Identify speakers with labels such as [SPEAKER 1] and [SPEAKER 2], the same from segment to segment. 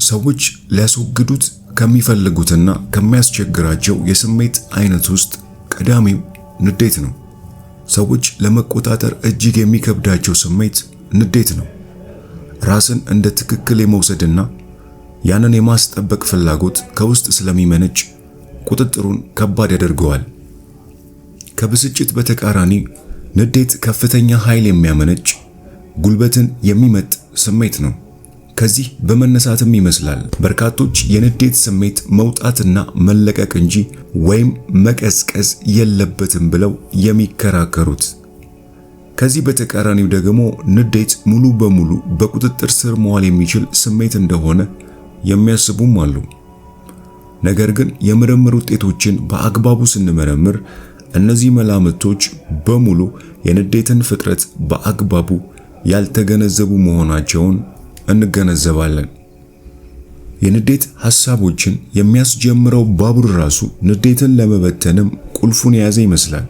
[SPEAKER 1] ሰዎች ሊያስወግዱት ከሚፈልጉትና ከሚያስቸግራቸው የስሜት አይነት ውስጥ ቀዳሚው ንዴት ነው። ሰዎች ለመቆጣጠር እጅግ የሚከብዳቸው ስሜት ንዴት ነው። ራስን እንደ ትክክል የመውሰድና ያንን የማስጠበቅ ፍላጎት ከውስጥ ስለሚመነጭ ቁጥጥሩን ከባድ ያደርገዋል። ከብስጭት በተቃራኒ ንዴት ከፍተኛ ኃይል የሚያመነጭ ጉልበትን የሚመጥ ስሜት ነው። ከዚህ በመነሳትም ይመስላል በርካቶች የንዴት ስሜት መውጣትና መለቀቅ እንጂ ወይም መቀዝቀዝ የለበትም ብለው የሚከራከሩት። ከዚህ በተቃራኒው ደግሞ ንዴት ሙሉ በሙሉ በቁጥጥር ስር መዋል የሚችል ስሜት እንደሆነ የሚያስቡም አሉ። ነገር ግን የምርምር ውጤቶችን በአግባቡ ስንመረምር እነዚህ መላምቶች በሙሉ የንዴትን ፍጥረት በአግባቡ ያልተገነዘቡ መሆናቸውን እንገነዘባለን። የንዴት ሐሳቦችን የሚያስጀምረው ባቡር ራሱ ንዴትን ለመበተንም ቁልፉን የያዘ ይመስላል።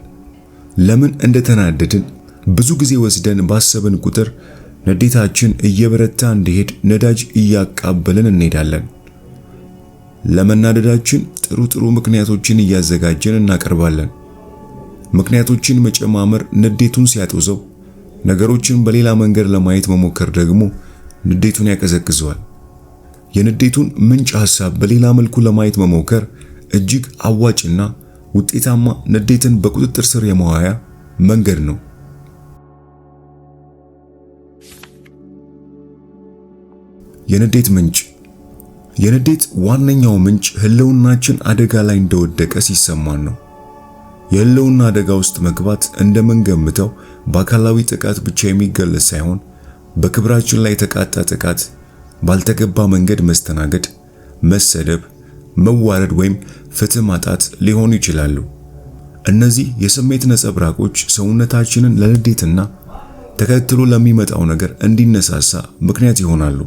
[SPEAKER 1] ለምን እንደተናደድን ብዙ ጊዜ ወስደን ባሰብን ቁጥር ንዴታችን እየበረታ እንዲሄድ ነዳጅ እያቃበልን እንሄዳለን። ለመናደዳችን ጥሩ ምክንያቶችን እያዘጋጀን እናቀርባለን። ምክንያቶችን መጨማመር ንዴቱን ሲያጦዘው፣ ነገሮችን በሌላ መንገድ ለማየት መሞከር ደግሞ ንዴቱን ያቀዘቅዘዋል። የንዴቱን ምንጭ ሐሳብ በሌላ መልኩ ለማየት መሞከር እጅግ አዋጭና ውጤታማ ንዴትን በቁጥጥር ስር የመዋያ መንገድ ነው። የንዴት ምንጭ። የንዴት ዋነኛው ምንጭ ህልውናችን አደጋ ላይ እንደወደቀ ሲሰማን ነው። የህልውና አደጋ ውስጥ መግባት እንደምንገምተው በአካላዊ ጥቃት ብቻ የሚገለጽ ሳይሆን በክብራችን ላይ የተቃጣ ጥቃት፣ ባልተገባ መንገድ መስተናገድ፣ መሰደብ፣ መዋረድ ወይም ፍትህ ማጣት ሊሆኑ ይችላሉ። እነዚህ የስሜት ነጸብራቆች ሰውነታችንን ለንዴትና ተከትሎ ለሚመጣው ነገር እንዲነሳሳ ምክንያት ይሆናሉ።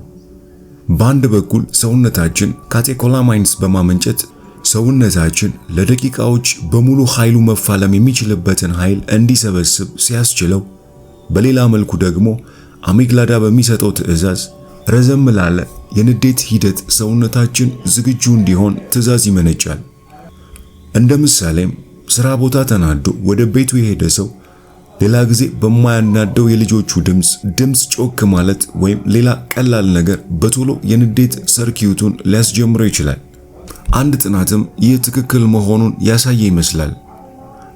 [SPEAKER 1] በአንድ በኩል ሰውነታችን ካቴኮላማይንስ በማመንጨት ሰውነታችን ለደቂቃዎች በሙሉ ኃይሉ መፋለም የሚችልበትን ኃይል እንዲሰበስብ ሲያስችለው፣ በሌላ መልኩ ደግሞ አሚግዳላ በሚሰጠው ትዕዛዝ ረዘም ላለ የንዴት ሂደት ሰውነታችን ዝግጁ እንዲሆን ትዕዛዝ ይመነጫል። እንደ ምሳሌም ስራ ቦታ ተናዶ ወደ ቤቱ የሄደ ሰው ሌላ ጊዜ በማያናደው የልጆቹ ድምጽ ጮክ ማለት ወይም ሌላ ቀላል ነገር በቶሎ የንዴት ሰርኪዩቱን ሊያስጀምረው ይችላል። አንድ ጥናትም ይህ ትክክል መሆኑን ያሳየ ይመስላል።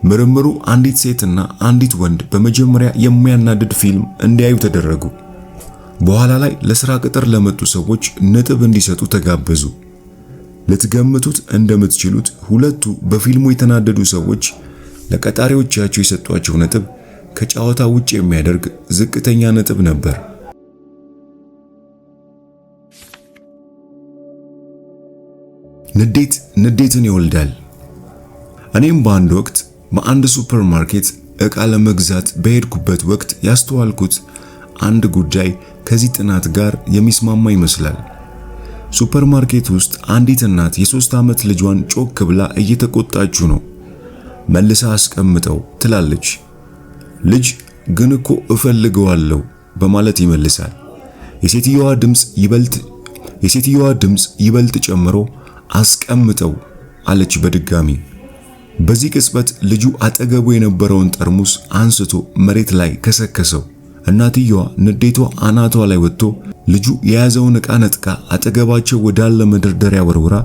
[SPEAKER 1] ምርምሩ አንዲት ሴትና አንዲት ወንድ በመጀመሪያ የሚያናድድ ፊልም እንዲያዩ ተደረጉ። በኋላ ላይ ለሥራ ቅጥር ለመጡ ሰዎች ነጥብ እንዲሰጡ ተጋበዙ። ልትገምቱት እንደምትችሉት ሁለቱ በፊልሙ የተናደዱ ሰዎች ለቀጣሪዎቻቸው የሰጧቸው ነጥብ ከጨዋታ ውጭ የሚያደርግ ዝቅተኛ ነጥብ ነበር። ንዴትን ይወልዳል። እኔም በአንድ ወቅት በአንድ ሱፐርማርኬት ዕቃ ለመግዛት በሄድኩበት ወቅት ያስተዋልኩት አንድ ጉዳይ ከዚህ ጥናት ጋር የሚስማማ ይመስላል። ሱፐርማርኬት ውስጥ አንዲት እናት የ3 ዓመት ልጇን ጮክ ብላ እየተቆጣችው ነው። መልሳ አስቀምጠው ትላለች። ልጅ ግን እኮ እፈልገዋለሁ በማለት ይመልሳል። የሴትየዋ ድምጽ ይበልጥ ጨምሮ አስቀምጠው አለች በድጋሚ። በዚህ ቅጽበት ልጁ አጠገቡ የነበረውን ጠርሙስ አንስቶ መሬት ላይ ከሰከሰው። እናትየዋ ንዴቷ አናቷ ላይ ወጥቶ ልጁ የያዘውን ዕቃ ነጥቃ አጠገባቸው ወዳለ መደርደሪያ ወርውራ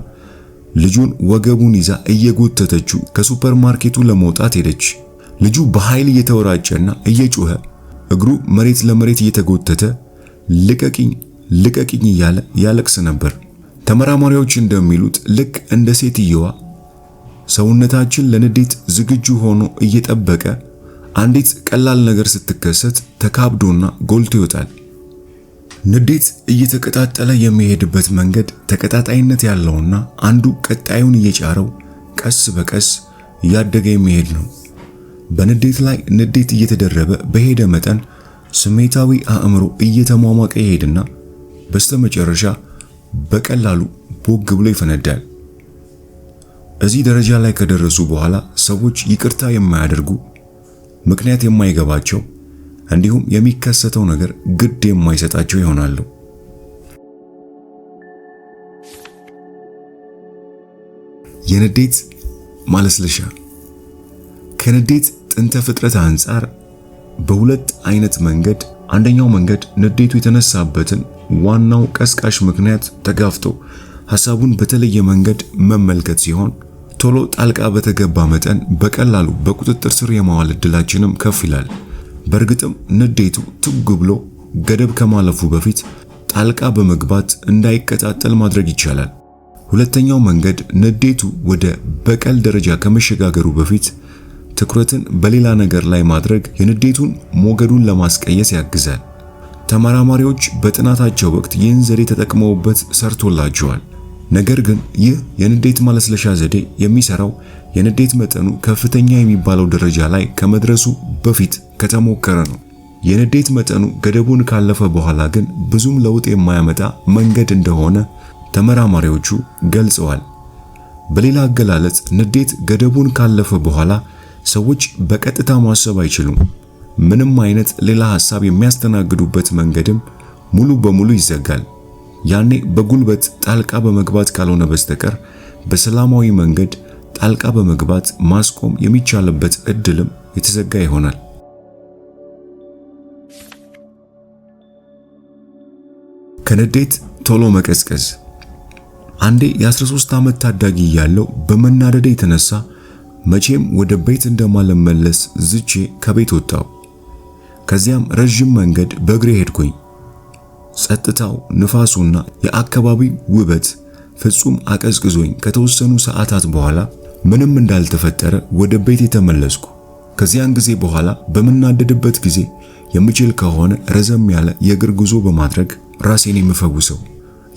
[SPEAKER 1] ልጁን ወገቡን ይዛ እየጎተተችው ከሱፐርማርኬቱ ለመውጣት ሄደች። ልጁ በኃይል እየተወራጨና እየጮኸ እግሩ መሬት ለመሬት እየተጎተተ ልቀቂኝ እያለ ያለቅስ ነበር። ተመራማሪዎች እንደሚሉት ልክ እንደ ሴትየዋ ሰውነታችን ለንዴት ዝግጁ ሆኖ እየጠበቀ አንዲት ቀላል ነገር ስትከሰት ተካብዶና ጎልቶ ይወጣል። ንዴት እየተቀጣጠለ የሚሄድበት መንገድ ተቀጣጣይነት ያለውና አንዱ ቀጣዩን እየጫረው ቀስ በቀስ እያደገ የሚሄድ ነው። በንዴት ላይ ንዴት እየተደረበ በሄደ መጠን ስሜታዊ አእምሮ እየተሟሟቀ ይሄድና በስተመጨረሻ በቀላሉ ቦግ ብሎ ይፈነዳል። እዚህ ደረጃ ላይ ከደረሱ በኋላ ሰዎች ይቅርታ የማያደርጉ፣ ምክንያት የማይገባቸው እንዲሁም የሚከሰተው ነገር ግድ የማይሰጣቸው ይሆናሉ። የንዴት ማለስለሻ። ከንዴት ጥንተ ፍጥረት አንፃር በሁለት አይነት መንገድ፣ አንደኛው መንገድ ንዴቱ የተነሳበትን ዋናው ቀስቃሽ ምክንያት ተጋፍቶ ሐሳቡን በተለየ መንገድ መመልከት ሲሆን ቶሎ ጣልቃ በተገባ መጠን በቀላሉ በቁጥጥር ስር የማዋል እድላችንም ከፍ ይላል። በእርግጥም ንዴቱ ትጉ ብሎ ገደብ ከማለፉ በፊት ጣልቃ በመግባት እንዳይቀጣጠል ማድረግ ይቻላል። ሁለተኛው መንገድ ንዴቱ ወደ በቀል ደረጃ ከመሸጋገሩ በፊት ትኩረትን በሌላ ነገር ላይ ማድረግ የንዴቱን ሞገዱን ለማስቀየስ ያግዛል። ተመራማሪዎች በጥናታቸው ወቅት ይህን ዘዴ ተጠቅመውበት ሰርቶላቸዋል። ነገር ግን ይህ የንዴት ማለስለሻ ዘዴ የሚሰራው የንዴት መጠኑ ከፍተኛ የሚባለው ደረጃ ላይ ከመድረሱ በፊት ከተሞከረ ነው። የንዴት መጠኑ ገደቡን ካለፈ በኋላ ግን ብዙም ለውጥ የማያመጣ መንገድ እንደሆነ ተመራማሪዎቹ ገልጸዋል። በሌላ አገላለጽ ንዴት ገደቡን ካለፈ በኋላ ሰዎች በቀጥታ ማሰብ አይችሉም። ምንም አይነት ሌላ ሐሳብ የሚያስተናግዱበት መንገድም ሙሉ በሙሉ ይዘጋል። ያኔ በጉልበት ጣልቃ በመግባት ካልሆነ በስተቀር በሰላማዊ መንገድ ጣልቃ በመግባት ማስቆም የሚቻልበት እድልም የተዘጋ ይሆናል። ከንዴት ቶሎ መቀዝቀዝ። አንዴ የ13 ዓመት ታዳጊ እያለሁ በመናደድ የተነሳ መቼም ወደ ቤት እንደማልመለስ ዝቼ ከቤት ወጣሁ። ከዚያም ረጅም መንገድ በእግሬ ሄድኩኝ። ጸጥታው፣ ንፋሱና የአካባቢው ውበት ፍጹም አቀዝቅዞኝ ከተወሰኑ ሰዓታት በኋላ ምንም እንዳልተፈጠረ ወደ ቤት የተመለስኩ። ከዚያን ጊዜ በኋላ በመናደድበት ጊዜ የምችል ከሆነ ረዘም ያለ የእግር ጉዞ በማድረግ ራሴን የምፈውሰው።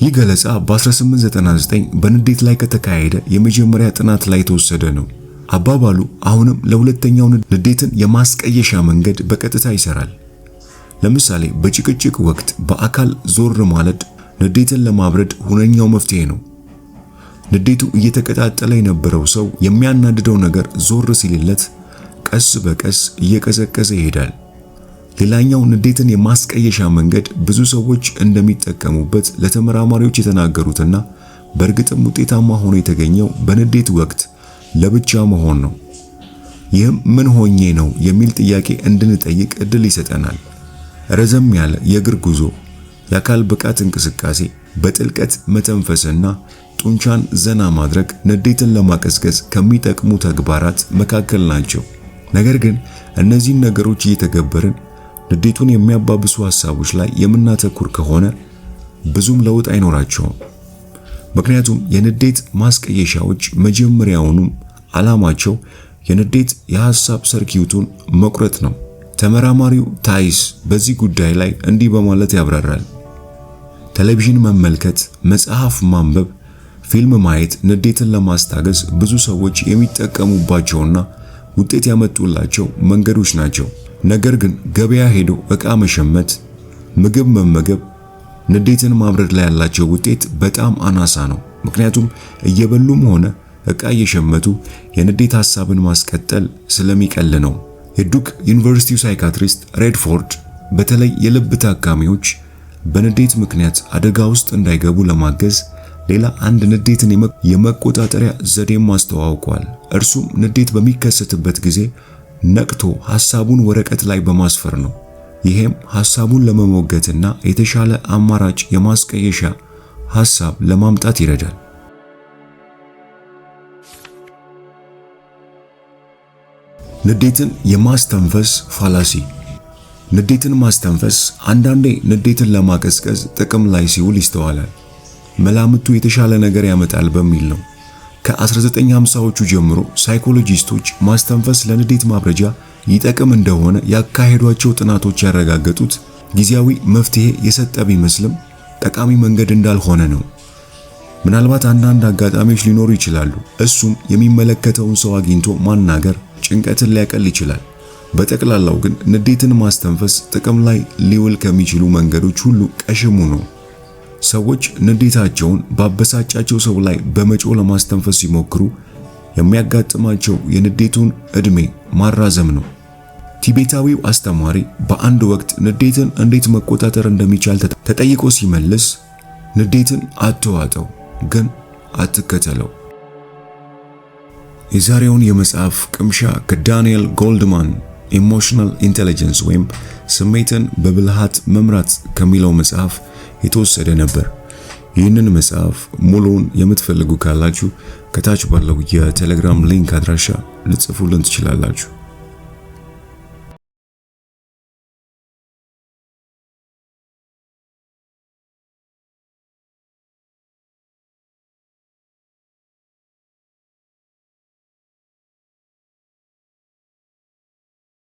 [SPEAKER 1] ይህ ገለጻ በ1899 በንዴት ላይ ከተካሄደ የመጀመሪያ ጥናት ላይ የተወሰደ ነው። አባባሉ አሁንም ለሁለተኛው ንዴትን የማስቀየሻ መንገድ በቀጥታ ይሰራል። ለምሳሌ በጭቅጭቅ ወቅት በአካል ዞር ማለት ንዴትን ለማብረድ ሁነኛው መፍትሄ ነው። ንዴቱ እየተቀጣጠለ የነበረው ሰው የሚያናድደው ነገር ዞር ሲልለት ቀስ በቀስ እየቀዘቀዘ ይሄዳል። ሌላኛው ንዴትን የማስቀየሻ መንገድ ብዙ ሰዎች እንደሚጠቀሙበት ለተመራማሪዎች የተናገሩትና በእርግጥም ውጤታማ ሆኖ የተገኘው በንዴት ወቅት ለብቻ መሆን ነው። ይህም ምን ሆኜ ነው የሚል ጥያቄ እንድንጠይቅ እድል ይሰጠናል። ረዘም ያለ የእግር ጉዞ፣ የአካል ብቃት እንቅስቃሴ፣ በጥልቀት መተንፈስና ጡንቻን ዘና ማድረግ ንዴትን ለማቀዝቀዝ ከሚጠቅሙ ተግባራት መካከል ናቸው። ነገር ግን እነዚህን ነገሮች እየተገበርን ንዴቱን የሚያባብሱ ሐሳቦች ላይ የምናተኩር ከሆነ ብዙም ለውጥ አይኖራቸውም። ምክንያቱም የንዴት ማስቀየሻዎች መጀመሪያውኑም ዓላማቸው የንዴት የሐሳብ ሰርኪዩቱን መቁረጥ ነው። ተመራማሪው ታይስ በዚህ ጉዳይ ላይ እንዲህ በማለት ያብራራል። ቴሌቪዥን መመልከት፣ መጽሐፍ ማንበብ፣ ፊልም ማየት ንዴትን ለማስታገስ ብዙ ሰዎች የሚጠቀሙባቸውና ውጤት ያመጡላቸው መንገዶች ናቸው። ነገር ግን ገበያ ሄዶ ዕቃ መሸመት፣ ምግብ መመገብ ንዴትን ማብረድ ላይ ያላቸው ውጤት በጣም አናሳ ነው። ምክንያቱም እየበሉም ሆነ ዕቃ እየሸመቱ የንዴት ሐሳብን ማስቀጠል ስለሚቀል ነው። የዱክ ዩኒቨርሲቲው ሳይካትሪስት ሬድፎርድ በተለይ የልብ ታካሚዎች በንዴት ምክንያት አደጋ ውስጥ እንዳይገቡ ለማገዝ ሌላ አንድ ንዴትን የመቆጣጠሪያ ዘዴም አስተዋውቋል። እርሱም ንዴት በሚከሰትበት ጊዜ ነቅቶ ሐሳቡን ወረቀት ላይ በማስፈር ነው። ይሄም ሐሳቡን ለመሞገትና የተሻለ አማራጭ የማስቀየሻ ሐሳብ ለማምጣት ይረዳል። ንዴትን የማስተንፈስ ፋላሲ። ንዴትን ማስተንፈስ አንዳንዴ ንዴትን ለማቀዝቀዝ ጥቅም ላይ ሲውል ይስተዋላል። መላምቱ የተሻለ ነገር ያመጣል በሚል ነው። ከ1950ዎቹ ጀምሮ ሳይኮሎጂስቶች ማስተንፈስ ለንዴት ማብረጃ ይጠቅም እንደሆነ ያካሄዷቸው ጥናቶች ያረጋገጡት ጊዜያዊ መፍትሄ የሰጠ ቢመስልም ጠቃሚ መንገድ እንዳልሆነ ነው። ምናልባት አንዳንድ አጋጣሚዎች ሊኖሩ ይችላሉ። እሱም የሚመለከተውን ሰው አግኝቶ ማናገር ጭንቀትን ሊያቀል ይችላል። በጠቅላላው ግን ንዴትን ማስተንፈስ ጥቅም ላይ ሊውል ከሚችሉ መንገዶች ሁሉ ቀሽሙ ነው። ሰዎች ንዴታቸውን ባበሳጫቸው ሰው ላይ በመጮህ ለማስተንፈስ ሲሞክሩ የሚያጋጥማቸው የንዴቱን ዕድሜ ማራዘም ነው። ቲቤታዊው አስተማሪ በአንድ ወቅት ንዴትን እንዴት መቆጣጠር እንደሚቻል ተጠይቆ ሲመልስ ንዴትን አትዋጠው፣ ግን አትከተለው። የዛሬውን የመጽሐፍ ቅምሻ ከዳንኤል ጎልድማን ኢሞሽናል ኢንተለጀንስ ወይም ስሜትን በብልሃት መምራት ከሚለው መጽሐፍ የተወሰደ ነበር። ይህንን መጽሐፍ ሙሉውን የምትፈልጉ ካላችሁ ከታች ባለው የቴሌግራም ሊንክ አድራሻ ልጽፉልን ትችላላችሁ።